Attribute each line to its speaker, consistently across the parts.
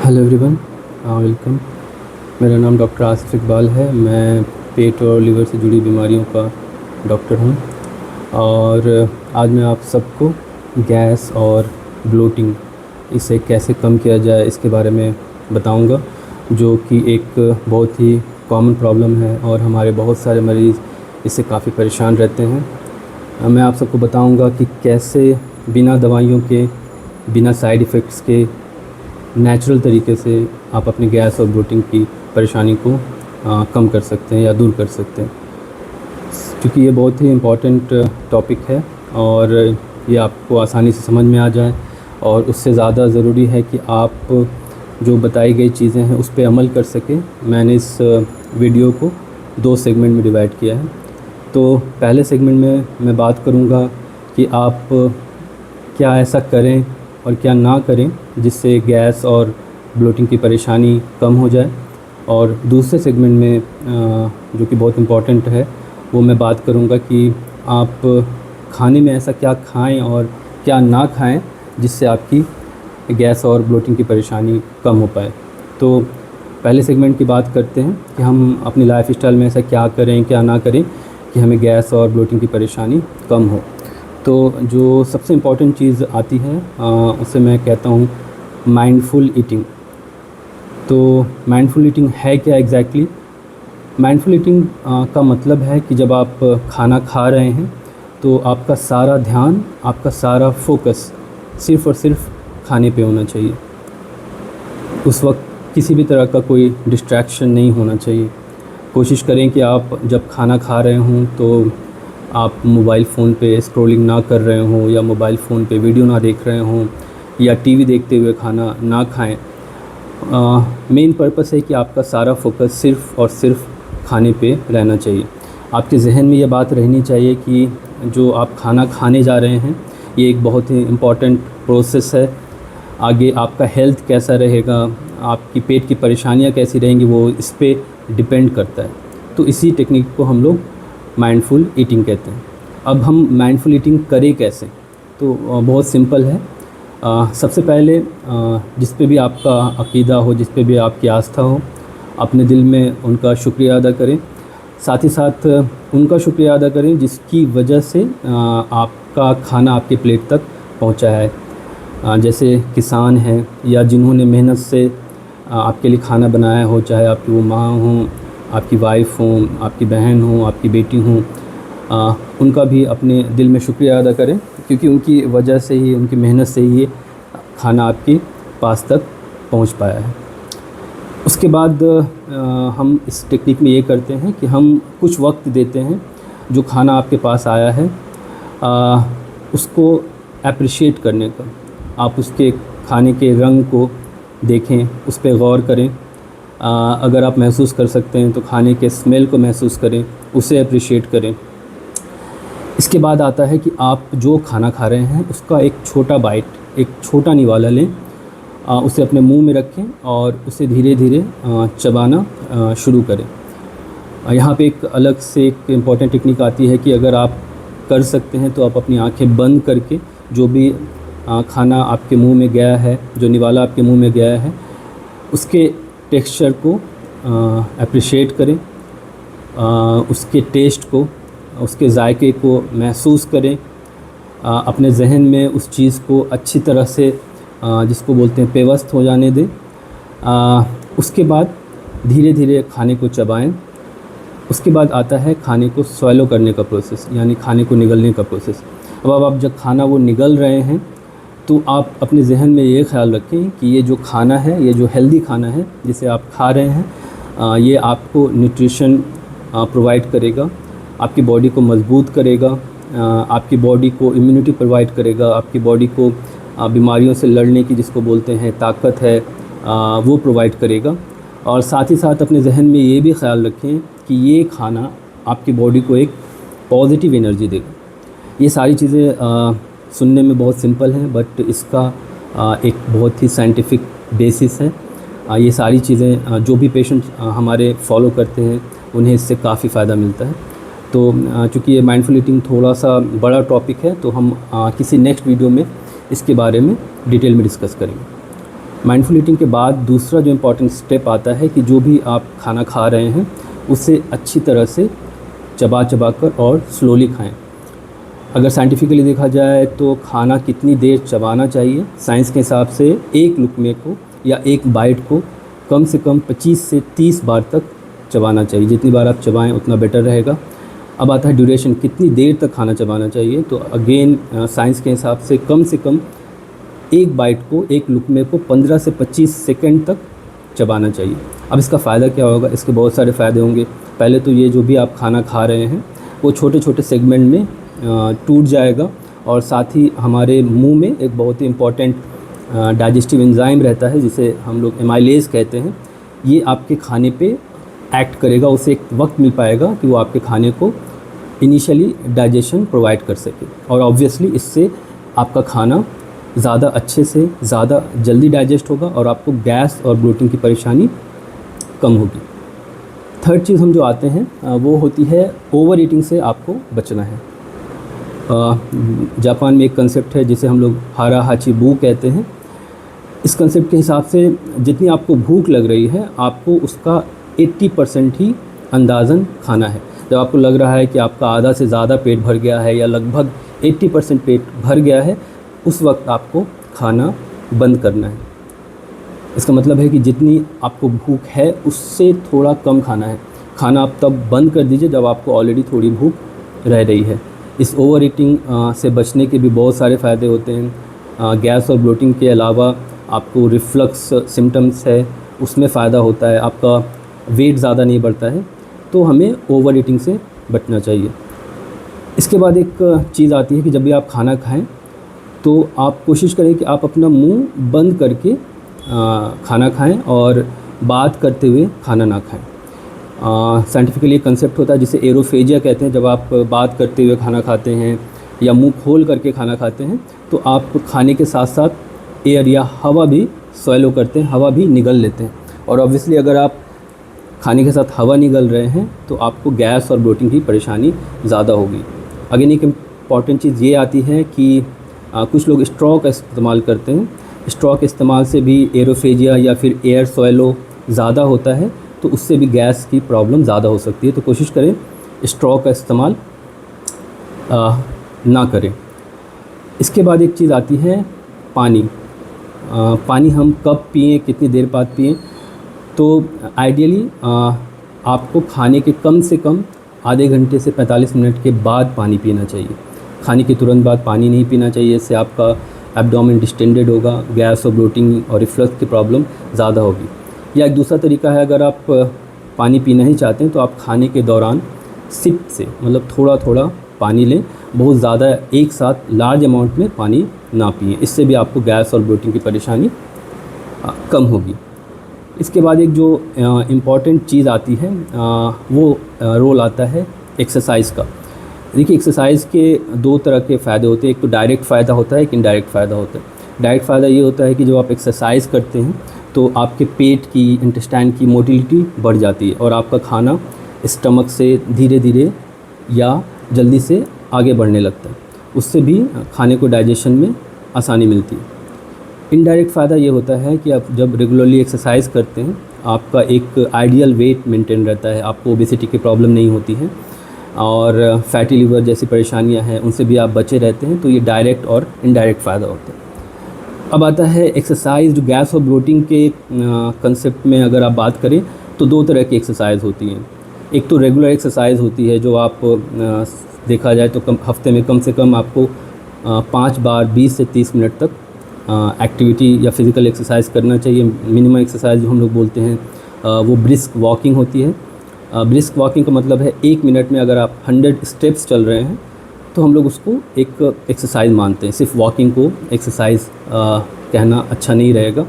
Speaker 1: Hello everyone, welcome. मेरा नाम doctor Asif Iqbal है। मैं पेट और लिवर से जुड़ी बीमारियों का डॉक्टर हूं और आज मैं आप सबको गैस और ब्लोटिंग इसे कैसे कम किया जाए इसके बारे में बताऊंगा, जो कि एक बहुत ही कॉमन प्रॉब्लम है और हमारे बहुत सारे मरीज़ इससे काफ़ी परेशान रहते हैं। मैं आप सबको बताऊंगा कि कैसे बिना दवाइयों के, बिना साइड इफ़ेक्ट्स के नेचुरल तरीके से आप अपने गैस और ब्लोटिंग की परेशानी को कम कर सकते हैं या दूर कर सकते हैं, क्योंकि ये बहुत ही इम्पॉर्टेंट टॉपिक है और ये आपको आसानी से समझ में आ जाए। और उससे ज़्यादा ज़रूरी है कि आप जो बताई गई चीज़ें हैं उस पर अमल कर सकें। मैंने इस वीडियो को 2 सेगमेंट में डिवाइड किया है। तो पहले सेगमेंट में मैं बात करूँगा कि आप क्या ऐसा करें और क्या ना करें जिससे गैस और ब्लोटिंग की परेशानी कम हो जाए, और दूसरे सेगमेंट में जो कि बहुत इम्पॉर्टेंट है वो मैं बात करूँगा कि आप खाने में ऐसा क्या खाएं और क्या ना खाएं जिससे आपकी गैस और ब्लोटिंग की परेशानी कम हो पाए। तो पहले सेगमेंट की बात करते हैं कि हम अपनी लाइफस्टाइल में ऐसा क्या करें क्या ना करें कि हमें गैस और ब्लोटिंग की परेशानी कम हो। तो जो सबसे इम्पॉर्टेंट चीज़ आती है उसे मैं कहता हूँ माइंडफुल ईटिंग। तो माइंडफुल ईटिंग है क्या एग्जैक्टली? माइंडफुल ईटिंग का मतलब है कि जब आप खाना खा रहे हैं तो आपका सारा ध्यान, आपका सारा फोकस सिर्फ़ और सिर्फ खाने पे होना चाहिए। उस वक्त किसी भी तरह का कोई डिस्ट्रैक्शन नहीं होना चाहिए। कोशिश करें कि आप जब खाना खा रहे हों तो आप मोबाइल फ़ोन पे स्क्रॉलिंग ना कर रहे हों या मोबाइल फ़ोन पे वीडियो ना देख रहे हों या टीवी देखते हुए खाना ना खाएं। मेन पर्पस है कि आपका सारा फोकस सिर्फ़ और सिर्फ खाने पे रहना चाहिए। आपके जहन में ये बात रहनी चाहिए कि जो आप खाना खाने जा रहे हैं ये एक बहुत ही इम्पॉर्टेंट प्रोसेस है। आगे आपका हेल्थ कैसा रहेगा, आपकी पेट की परेशानियां कैसी रहेंगी, वो इस पे डिपेंड करता है। तो इसी टेक्निक को हम लोग माइंडफुल ईटिंग कहते हैं। अब हम माइंडफुल ईटिंग करें कैसे? तो बहुत सिंपल है। सबसे पहले जिस पे भी आपका अक़ीदा हो, जिस पे भी आपकी आस्था हो, अपने दिल में उनका शुक्रिया अदा करें। साथ ही साथ उनका शुक्रिया अदा करें जिसकी वजह से आपका खाना आपके प्लेट तक पहुंचा है। जैसे किसान हैं या जिन्होंने मेहनत से आपके लिए खाना बनाया हो, चाहे आपकी वो माँ हों, आपकी वाइफ हों, आपकी बहन हों, आपकी बेटी हों, उनका भी अपने दिल में शुक्रिया अदा करें, क्योंकि उनकी वजह से ही, उनकी मेहनत से ही ये खाना आपके पास तक पहुंच पाया है। उसके बाद हम इस टेक्निक में ये करते हैं कि हम कुछ वक्त देते हैं जो खाना आपके पास आया है उसको अप्रिशिएट करने का। आप उसके खाने के रंग को देखें, उस पर गौर करें। अगर आप महसूस कर सकते हैं तो खाने के स्मेल को महसूस करें, उसे अप्रिशिएट करें। इसके बाद आता है कि आप जो खाना खा रहे हैं उसका एक छोटा बाइट, एक छोटा निवाला लें, उसे अपने मुंह में रखें और उसे धीरे धीरे चबाना शुरू करें। यहाँ पे एक अलग से एक इम्पॉर्टेंट टेक्निक आती है कि अगर आप कर सकते हैं तो आप अपनी आंखें बंद करके जो भी खाना आपके मुंह में गया है, जो निवाला आपके मुंह में गया है, उसके टेक्सचर को अप्रिशिएट करें, उसके टेस्ट को, उसके जायके को महसूस करें। अपने जहन में उस चीज़ को अच्छी तरह से जिसको बोलते हैं पेवस्त हो जाने दें। उसके बाद धीरे धीरे खाने को चबाएं। उसके बाद आता है खाने को स्वैलो करने का प्रोसेस, यानी खाने को निगलने का प्रोसेस। अब आप जब खाना वो निगल रहे हैं तो आप अपने जहन में ये ख्याल रखें कि ये जो खाना है, ये जो हेल्दी खाना है जिसे आप खा रहे हैं, ये आपको न्यूट्रिशन प्रोवाइड करेगा, आपकी बॉडी को मजबूत करेगा, आपकी बॉडी को इम्यूनिटी प्रोवाइड करेगा, आपकी बॉडी को बीमारियों से लड़ने की जिसको बोलते हैं ताकत है वो प्रोवाइड करेगा। और साथ ही साथ अपने जहन में ये भी ख्याल रखें कि ये खाना आपकी बॉडी को एक पॉजिटिव एनर्जी देगा। ये सारी चीज़ें सुनने में बहुत सिंपल हैं, बट इसका एक बहुत ही साइंटिफिक बेसिस है। ये सारी चीज़ें जो भी पेशेंट हमारे फॉलो करते हैं उन्हें इससे काफ़ी फ़ायदा मिलता है। तो चूँकि ये माइंडफुल ईटिंग थोड़ा सा बड़ा टॉपिक है तो हम किसी नेक्स्ट वीडियो में इसके बारे में डिटेल में डिस्कस करेंगे। माइंडफुल ईटिंग के बाद दूसरा जो इम्पॉर्टेंट स्टेप आता है कि जो भी आप खाना खा रहे हैं उसे अच्छी तरह से चबा चबा कर और स्लोली खाएं। अगर साइंटिफिकली देखा जाए तो खाना कितनी देर चबाना चाहिए, साइंस के हिसाब से एक लुक़मे को या एक बाइट को कम से कम 25 से 30 बार तक चबाना चाहिए। जितनी बार आप चबाएं उतना बेटर रहेगा। अब आता है ड्यूरेशन, कितनी देर तक खाना चबाना चाहिए। तो अगेन साइंस के हिसाब से कम एक बाइट को, एक लुक़मे को 15 से 25 सेकंड तक चबाना चाहिए। अब इसका फ़ायदा क्या होगा? इसके बहुत सारे फ़ायदे होंगे। पहले तो ये जो भी आप खाना खा रहे हैं वो छोटे छोटे सेगमेंट में टूट जाएगा, और साथ ही हमारे मुंह में एक बहुत ही इम्पॉर्टेंट डाइजेस्टिव एंजाइम रहता है जिसे हम लोग एमाइलेज कहते हैं। ये आपके खाने पे एक्ट करेगा, उसे एक वक्त मिल पाएगा कि वो आपके खाने को इनिशियली डाइजेशन प्रोवाइड कर सके, और ऑब्वियसली इससे आपका खाना ज़्यादा अच्छे से ज़्यादा जल्दी डाइजेस्ट होगा और आपको गैस और ब्लोटिंग की परेशानी कम होगी। थर्ड चीज़ हम जो आते हैं वो होती है ओवर ईटिंग से आपको बचना है। जापान में एक कंसेप्ट है जिसे हम लोग हारा हाची बू कहते हैं। इस कंसेप्ट के हिसाब से जितनी आपको भूख लग रही है आपको उसका 80% ही अंदाज़न खाना है। जब आपको लग रहा है कि आपका आधा से ज़्यादा पेट भर गया है या लगभग 80% पेट भर गया है, उस वक्त आपको खाना बंद करना है। इसका मतलब है कि जितनी आपको भूख है उससे थोड़ा कम खाना है। खाना आप तब बंद कर दीजिए जब आपको ऑलरेडी थोड़ी भूख रह रही है। इस ओवर ईटिंग से बचने के भी बहुत सारे फ़ायदे होते हैं। गैस और ब्लोटिंग के अलावा आपको रिफ्लक्स सिम्टम्स है उसमें फ़ायदा होता है, आपका वेट ज़्यादा नहीं बढ़ता है। तो हमें ओवर ईटिंग से बचना चाहिए। इसके बाद एक चीज़ आती है कि जब भी आप खाना खाएं तो आप कोशिश करें कि आप अपना मुंह बंद करके खाना खाएं और बात करते हुए खाना ना खाएं। साइंटिफिकली एक कंसेप्ट होता है जिसे एरोफेजिया कहते हैं। जब आप बात करते हुए खाना खाते हैं या मुंह खोल करके खाना खाते हैं तो आप खाने के साथ साथ एयर या हवा भी स्वैलो करते हैं, हवा भी निगल लेते हैं। और ऑब्वियसली अगर आप खाने के साथ हवा निगल रहे हैं तो आपको गैस और ब्लोटिंग की परेशानी ज़्यादा होगी। अगेन एक इम्पॉर्टेंट चीज़ ये आती है कि कुछ लोग स्ट्रॉ का इस्तेमाल करते हैं। स्ट्रॉ के इस्तेमाल से भी एरोफेजिया या फिर एयर स्वैलो ज़्यादा होता है, तो उससे भी गैस की प्रॉब्लम ज़्यादा हो सकती है। तो कोशिश करें स्ट्रॉ का इस्तेमाल ना करें। इसके बाद एक चीज़ आती है पानी। पानी हम कब पिएं, कितनी देर बाद पिएं? तो आइडियली आपको खाने के कम से कम आधे घंटे से 45 मिनट के बाद पानी पीना चाहिए। खाने के तुरंत बाद पानी नहीं पीना चाहिए, इससे आपका एब्डोमेन डिस्टेंडेड होगा, गैस और ब्लोटिंग और रिफ्लक्स की प्रॉब्लम ज़्यादा होगी। या एक दूसरा तरीका है, अगर आप पानी पीना ही चाहते हैं तो आप खाने के दौरान सिप से मतलब थोड़ा थोड़ा पानी लें, बहुत ज़्यादा एक साथ लार्ज अमाउंट में पानी ना पिएं। इससे भी आपको गैस और ब्लोटिंग की परेशानी कम होगी। इसके बाद एक जो इम्पॉर्टेंट चीज़ आती है वो रोल आता है एक्सरसाइज का। देखिए, एक्सरसाइज के दो तरह के फ़ायदे होते हैं। एक तो डायरेक्ट फ़ायदा होता है, एक इनडायरेक्ट फ़ायदा होता है। डायरेक्ट फ़ायदा ये होता है कि जब आप एक्सरसाइज करते हैं तो आपके पेट की, इंटेस्टाइन की मोटिलिटी बढ़ जाती है और आपका खाना स्टमक से धीरे धीरे या जल्दी से आगे बढ़ने लगता है। उससे भी खाने को डाइजेशन में आसानी मिलती है। इनडायरेक्ट फ़ायदा ये होता है कि आप जब रेगुलरली एक्सरसाइज करते हैं आपका एक आइडियल वेट मेंटेन रहता है, आपको ओबेसिटी की प्रॉब्लम नहीं होती है और फैटी लिवर जैसी परेशानियां हैं उनसे भी आप बचे रहते हैं। तो ये डायरेक्ट और इनडायरेक्ट फ़ायदा होता है। अब आता है एक्सरसाइज। जो गैस और ब्लोटिंग के कंसेप्ट में अगर आप बात करें तो दो तरह की एक्सरसाइज होती हैं। एक तो रेगुलर एक्सरसाइज होती है जो आप देखा जाए तो हफ्ते में कम से कम आपको 5 बार 20 से 30 मिनट तक एक्टिविटी या फिज़िकल एक्सरसाइज करना चाहिए। मिनिमम एक्सरसाइज जो हम लोग बोलते हैं वो ब्रिस्क वॉकिंग होती है। ब्रिस्क वॉकिंग का मतलब है 1 मिनट में अगर आप 100 स्टेप्स चल रहे हैं तो हम लोग उसको एक एक्सरसाइज मानते हैं। सिर्फ वॉकिंग को एक्सरसाइज कहना अच्छा नहीं रहेगा।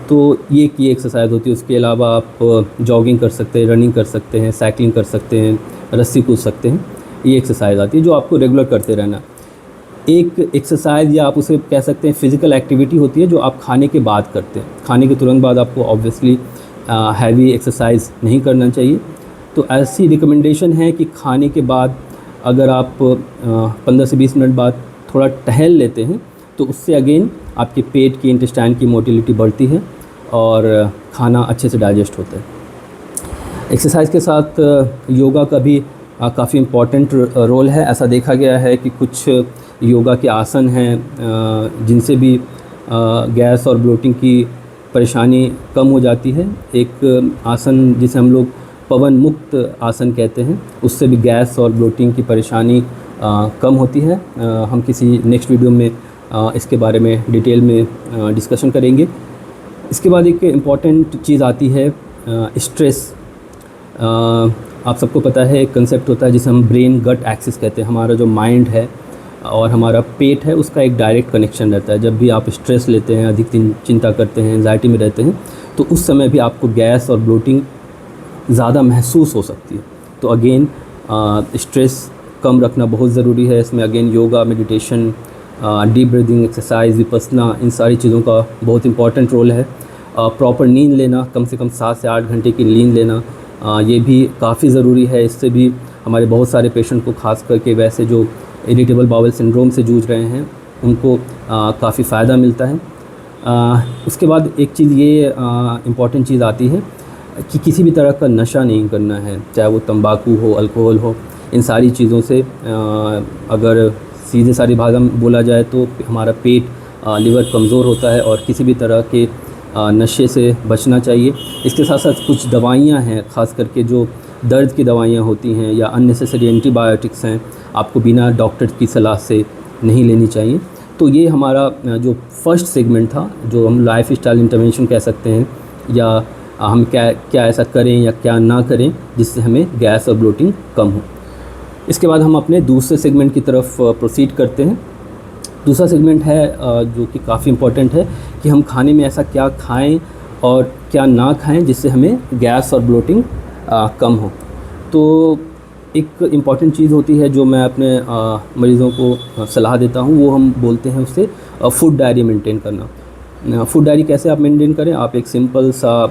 Speaker 1: तो ये की एक्सरसाइज होती है। उसके अलावा आप जॉगिंग कर सकते हैं, रनिंग कर सकते हैं, साइकिलिंग कर सकते हैं, रस्सी कूद सकते हैं। ये एक्सरसाइज आती है जो आपको रेगुलर करते रहना। एक एक्सरसाइज या आप उसे कह सकते हैं फिज़िकल एक्टिविटी होती है जो आप खाने के बाद करते हैं। खाने के तुरंत बाद आपको ऑब्वियसली हैवी एक्सरसाइज नहीं करना चाहिए। तो ऐसी रिकमेंडेशन है कि खाने के बाद अगर आप 15 से 20 मिनट बाद थोड़ा टहल लेते हैं तो उससे अगेन आपके पेट की इंटेस्टाइन की मोटिलिटी बढ़ती है और खाना अच्छे से डाइजेस्ट होता है। एक्सरसाइज के साथ योगा का भी काफ़ी इम्पॉर्टेंट रोल है। ऐसा देखा गया है कि कुछ योगा के आसन हैं जिनसे भी गैस और ब्लोटिंग की परेशानी कम हो जाती है। एक आसन जिसे हम लोग पवन मुक्त आसन कहते हैं, उससे भी गैस और ब्लोटिंग की परेशानी कम होती है। हम किसी नेक्स्ट वीडियो में इसके बारे में डिटेल में डिस्कशन करेंगे। इसके बाद एक इम्पॉर्टेंट चीज़ आती है स्ट्रेस। आप सबको पता है एक कंसेप्ट होता है जिसे हम ब्रेन गट एक्सिस कहते हैं। हमारा जो माइंड है और हमारा पेट है उसका एक डायरेक्ट कनेक्शन रहता है। जब भी आप स्ट्रेस लेते हैं, अधिक चिंता करते हैं, एंजाइटी में रहते हैं, तो उस समय भी आपको गैस और ब्लोटिंग ज़्यादा महसूस हो सकती है। तो अगेन स्ट्रेस कम रखना बहुत ज़रूरी है। इसमें again yoga, meditation, deep breathing exercise, Vipassana, इन सारी चीज़ों का बहुत इंपॉर्टेंट रोल है। प्रॉपर नींद लेना, कम से कम 7 से 8 घंटे की नींद लेना, ये भी काफ़ी ज़रूरी है। इससे भी हमारे बहुत सारे पेशेंट को, खास करके वैसे जो इरिटेबल बाउल सिंड्रोम से जूझ रहे हैं, उनको काफ़ी फ़ायदा मिलता है। उसके बाद एक चीज़ ये इम्पॉर्टेंट चीज़ आती है कि किसी भी तरह का नशा नहीं करना है, चाहे वो तंबाकू हो, अल्कोहल हो। इन सारी चीज़ों से अगर सीधे सारी भाषा में बोला जाए तो हमारा पेट, लिवर कमज़ोर होता है और किसी भी तरह के नशे से बचना चाहिए। इसके साथ साथ कुछ दवाइयाँ हैं, ख़ास करके जो दर्द की दवाइयाँ होती हैं या अननेसेसरी एंटीबायोटिक्स हैं, आपको बिना डॉक्टर की सलाह से नहीं लेनी चाहिए। तो ये हमारा जो फर्स्ट सेगमेंट था, जो हम लाइफ स्टाइल इंटरवेंशन कह सकते हैं, या हम क्या ऐसा करें या क्या ना करें जिससे हमें गैस और ब्लोटिंग कम हो। इसके बाद हम अपने दूसरे सेगमेंट की तरफ प्रोसीड करते हैं। दूसरा सेगमेंट है जो कि काफ़ी इम्पोर्टेंट है कि हम खाने में ऐसा क्या खाएं और क्या ना खाएं जिससे हमें गैस और ब्लोटिंग कम हो। तो एक इम्पॉर्टेंट चीज़ होती है जो मैं अपने मरीज़ों को सलाह देता हूँ, वो हम बोलते हैं उससे फूड डायरी मेंटेन करना। फूड डायरी कैसे आप मेंटेन करें? आप एक सिंपल सा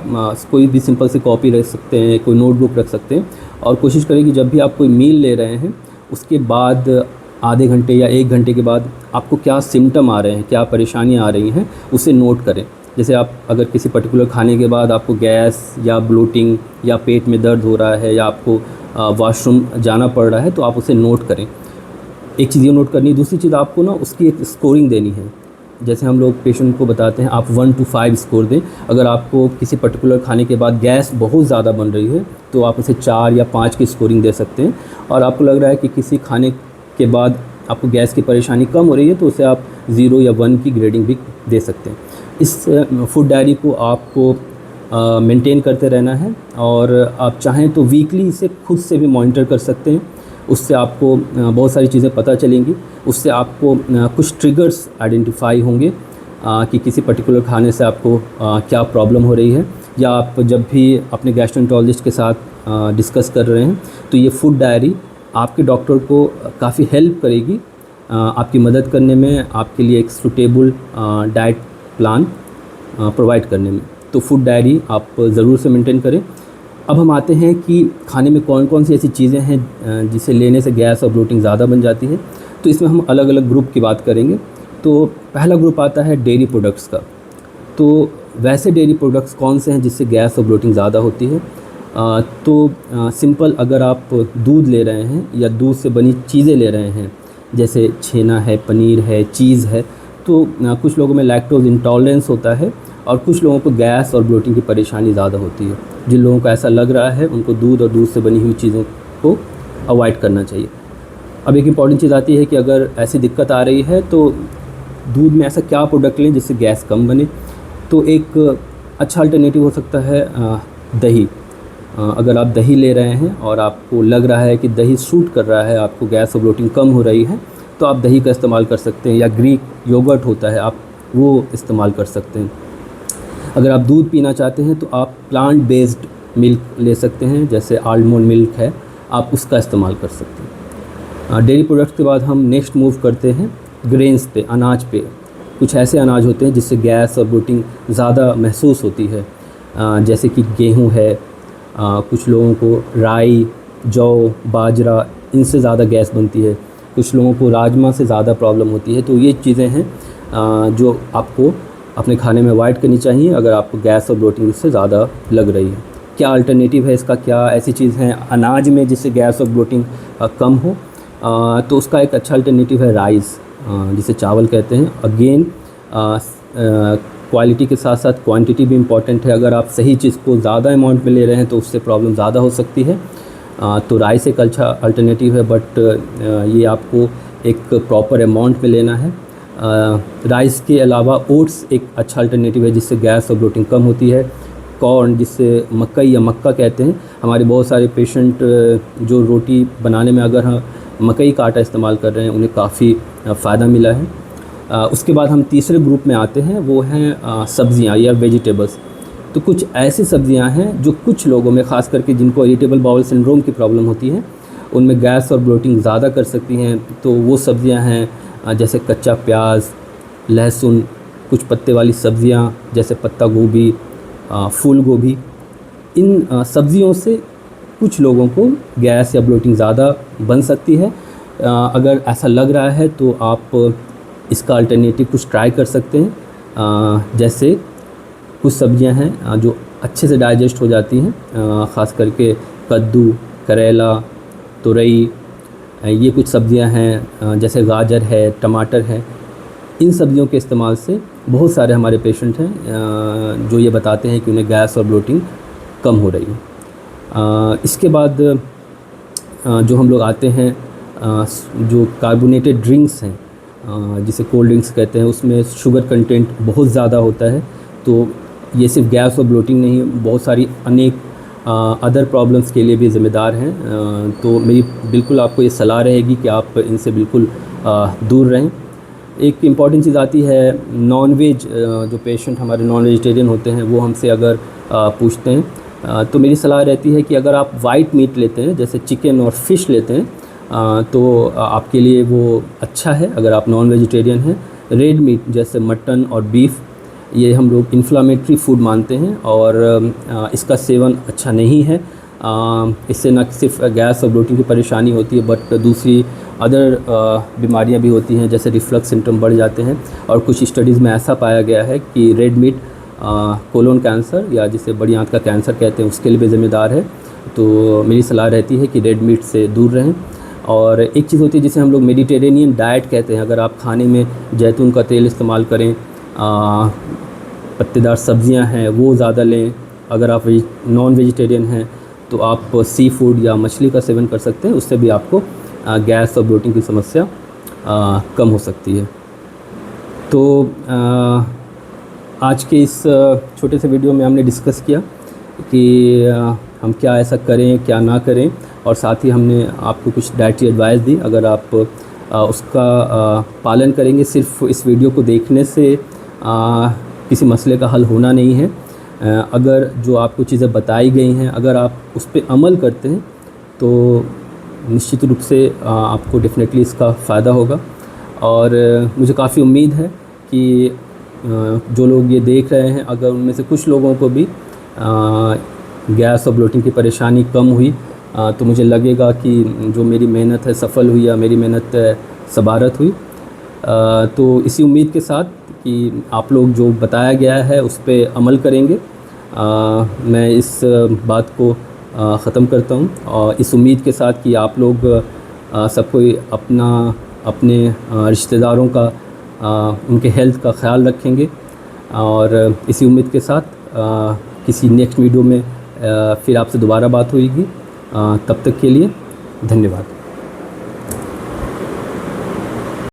Speaker 1: कोई भी सिंपल सी कॉपी रख सकते हैं, कोई नोटबुक रख सकते हैं, और कोशिश करें कि जब भी आप कोई मील ले रहे हैं उसके बाद आधे घंटे या 1 घंटे के बाद आपको क्या सिम्टम आ रहे हैं, क्या परेशानियाँ आ रही हैं, उसे नोट करें। जैसे आप अगर किसी पर्टिकुलर खाने के बाद आपको गैस या ब्लोटिंग या पेट में दर्द हो रहा है या आपको वॉशरूम जाना पड़ रहा है, तो आप उसे नोट करें। एक चीज़ ये नोट करनी है। दूसरी चीज़ आपको ना उसकी एक स्कोरिंग देनी है। जैसे हम लोग पेशेंट को बताते हैं, आप 1 to 5 स्कोर दें। अगर आपको किसी पर्टिकुलर खाने के बाद गैस बहुत ज़्यादा बन रही है तो आप उसे 4 या 5 की स्कोरिंग दे सकते हैं। और आपको लग रहा है कि किसी खाने के बाद आपको गैस की परेशानी कम हो रही है तो उसे आप 0 या 1 की ग्रेडिंग भी दे सकते हैं। इस फूड डायरी को आपको मेंटेन करते रहना है, और आप चाहें तो वीकली इसे खुद से भी मॉनिटर कर सकते हैं। उससे आपको बहुत सारी चीज़ें पता चलेंगी। उससे आपको कुछ ट्रिगर्स आइडेंटिफाई होंगे कि किसी पर्टिकुलर खाने से आपको क्या प्रॉब्लम हो रही है, या आप जब भी अपने गैस्ट्रोएंटरोलॉजिस्ट के साथ डिस्कस कर रहे हैं तो ये फूड डायरी आपके डॉक्टर को काफ़ी हेल्प करेगी आपकी मदद करने में, आपके लिए एक सूटेबल डाइट प्लान प्रोवाइड करने में। तो फूड डायरी आप ज़रूर से मेंटेन करें। अब हम आते हैं कि खाने में कौन कौन सी ऐसी चीज़ें हैं जिसे लेने से गैस और ब्लोटिंग ज़्यादा बन जाती है। तो इसमें हम अलग अलग ग्रुप की बात करेंगे। तो पहला ग्रुप आता है डेयरी प्रोडक्ट्स का। तो वैसे डेयरी प्रोडक्ट्स कौन से हैं जिससे गैस और ब्लोटिंग ज़्यादा होती है? सिंपल, अगर आप दूध ले रहे हैं या दूध से बनी चीज़ें ले रहे हैं, जैसे छेना है, पनीर है, चीज़ है, तो कुछ लोगों में लैक्टोज इंटॉलरेंस होता है और कुछ लोगों को गैस और ब्लोटिंग की परेशानी ज़्यादा होती है। जिन लोगों को ऐसा लग रहा है उनको दूध और दूध से बनी हुई चीज़ों को अवॉइड करना चाहिए। अब एक इम्पॉर्टेंट चीज़ आती है कि अगर ऐसी दिक्कत आ रही है तो दूध में ऐसा क्या प्रोडक्ट लें जिससे गैस कम बने। तो एक अच्छा अल्टरनेटिव हो सकता है दही। अगर आप दही ले रहे हैं और आपको लग रहा है कि दही सूट कर रहा है, आपको गैस और ब्लोटिंग कम हो रही है, तो आप दही का इस्तेमाल कर सकते हैं, या ग्रीक योगर्ट होता है, आप वो इस्तेमाल कर सकते हैं। अगर आप दूध पीना चाहते हैं तो आप प्लांट बेस्ड मिल्क ले सकते हैं, जैसे आलमंड मिल्क है, आप उसका इस्तेमाल कर सकते हैं। डेयरी प्रोडक्ट्स के बाद हम नेक्स्ट मूव करते हैं ग्रेन्स पे, अनाज पे। कुछ ऐसे अनाज होते हैं जिससे गैस और ब्लोटिंग ज़्यादा महसूस होती है, जैसे कि गेहूँ है, कुछ लोगों को राई, जौ, बाजरा, इनसे ज़्यादा गैस बनती है। कुछ लोगों को राजमा से ज़्यादा प्रॉब्लम होती है। तो ये चीज़ें हैं जो आपको अपने खाने में अवॉइड करनी चाहिए अगर आपको गैस और ब्लोटिंग से ज़्यादा लग रही है। क्या अल्टरनेटिव है इसका, क्या ऐसी चीज़ है अनाज में जिससे गैस और ब्लोटिंग कम हो? तो उसका एक अच्छा अल्टरनेटिव है राइस, जिसे चावल कहते हैं। अगेन क्वालिटी के साथ साथ क्वांटिटी भी इम्पॉर्टेंट है। अगर आप सही चीज़ को ज़्यादा अमाउंट में ले रहे हैं तो उससे प्रॉब्लम ज़्यादा हो सकती है। तो राइस एक अच्छा अल्टरनेटिव है, बट ये आपको एक प्रॉपर अमाउंट में लेना है। राइस के अलावा ओट्स एक अच्छा अल्टरनेटिव है जिससे गैस और ब्लोटिंग कम होती है। कॉर्न, जिससे मकई या मक्का कहते हैं, हमारे बहुत सारे पेशेंट जो रोटी बनाने में अगर हम मकई का आटा इस्तेमाल कर रहे हैं उन्हें काफ़ी फ़ायदा मिला है। उसके बाद हम तीसरे ग्रुप में आते हैं, वो हैं सब्ज़ियाँ या वेजिटेबल्स। तो कुछ ऐसी सब्ज़ियाँ हैं जो कुछ लोगों में, ख़ास करके जिनको इरिटेबल बाउल सिंड्रोम की प्रॉब्लम होती है, उनमें गैस और ब्लोटिंग ज़्यादा कर सकती हैं। तो वो सब्ज़ियाँ हैं जैसे कच्चा प्याज, लहसुन, कुछ पत्ते वाली सब्ज़ियाँ जैसे पत्ता गोभी, फूल गोभी। इन सब्ज़ियों से कुछ लोगों को गैस या ब्लोटिंग ज़्यादा बन सकती है। अगर ऐसा लग रहा है तो आप इसका अल्टरनेटिव कुछ ट्राई कर सकते हैं। जैसे कुछ सब्ज़ियां हैं जो अच्छे से डाइजेस्ट हो जाती हैं, ख़ास करके कद्दू, करेला, तुरई, ये कुछ सब्ज़ियां हैं जैसे गाजर है, टमाटर है। इन सब्ज़ियों के इस्तेमाल से बहुत सारे हमारे पेशेंट हैं जो ये बताते हैं कि उन्हें गैस और ब्लोटिंग कम हो रही है। इसके बाद जो हम लोग आते हैं, जो कार्बोनेटेड ड्रिंक्स हैं जिसे कोल्ड ड्रिंक्स कहते हैं, उसमें शुगर कंटेंट बहुत ज़्यादा होता है। तो ये सिर्फ गैस और ब्लोटिंग नहीं, बहुत सारी अनेक अदर प्रॉब्लम्स के लिए भी ज़िम्मेदार हैं। तो मेरी बिल्कुल आपको ये सलाह रहेगी कि आप इनसे बिल्कुल दूर रहें। एक इम्पॉर्टेंट चीज़ आती है नॉन वेज, जो पेशेंट हमारे नॉन वेजिटेरियन होते हैं वो हमसे अगर पूछते हैं तो मेरी सलाह रहती है कि अगर आप वाइट मीट लेते हैं जैसे चिकन और फ़िश लेते हैं तो आपके लिए वो अच्छा है अगर आप नॉन वेजिटेरियन हैं। रेड मीट जैसे मटन और बीफ, ये हम लोग इन्फ्लामेटरी फूड मानते हैं और इसका सेवन अच्छा नहीं है। इससे न सिर्फ गैस और ब्लोटिंग की परेशानी होती है बट दूसरी अदर बीमारियां भी होती हैं, जैसे रिफ्लक्स सिम्टम बढ़ जाते हैं। और कुछ स्टडीज़ में ऐसा पाया गया है कि रेड मीट कोलोन कैंसर या जिसे बड़ी आंत का कैंसर कहते हैं उसके लिए भी ज़िम्मेदार है। तो मेरी सलाह रहती है कि रेड मीट से दूर रहें। और एक चीज़ होती है जिसे हम लोग मेडिटेरेनियन डाइट कहते हैं। अगर आप खाने में जैतून का तेल इस्तेमाल करें, पत्तेदार सब्जियां हैं वो ज़्यादा लें। अगर आप नॉन वेजिटेरियन हैं तो आप सी फूड या मछली का सेवन कर सकते हैं, उससे भी आपको गैस और ब्लोटिंग की समस्या कम हो सकती है। तो आज के इस छोटे से वीडियो में हमने डिस्कस किया कि हम क्या ऐसा करें क्या ना करें, और साथ ही हमने आपको कुछ डाइटरी एडवाइस दी। अगर आप उसका पालन करेंगे, सिर्फ इस वीडियो को देखने से किसी मसले का हल होना नहीं है। अगर जो आपको चीज़ें बताई गई हैं अगर आप उस पर अमल करते हैं तो निश्चित रूप से आपको डेफिनेटली इसका फ़ायदा होगा। और मुझे काफ़ी उम्मीद है कि जो लोग ये देख रहे हैं अगर उनमें से कुछ लोगों को भी गैस और ब्लोटिंग की परेशानी कम हुई तो मुझे लगेगा कि जो मेरी मेहनत है सफल हुई या मेरी मेहनत सबारत हुई। तो इसी उम्मीद के साथ कि आप लोग जो बताया गया है उस पर अमल करेंगे, मैं इस बात को ख़त्म करता हूँ। और इस उम्मीद के साथ कि आप लोग सब कोई अपने रिश्तेदारों का उनके हेल्थ का ख्याल रखेंगे। और इसी उम्मीद के साथ किसी नेक्स्ट वीडियो में फिर आपसे दोबारा बात होगी। तब तक के लिए धन्यवाद।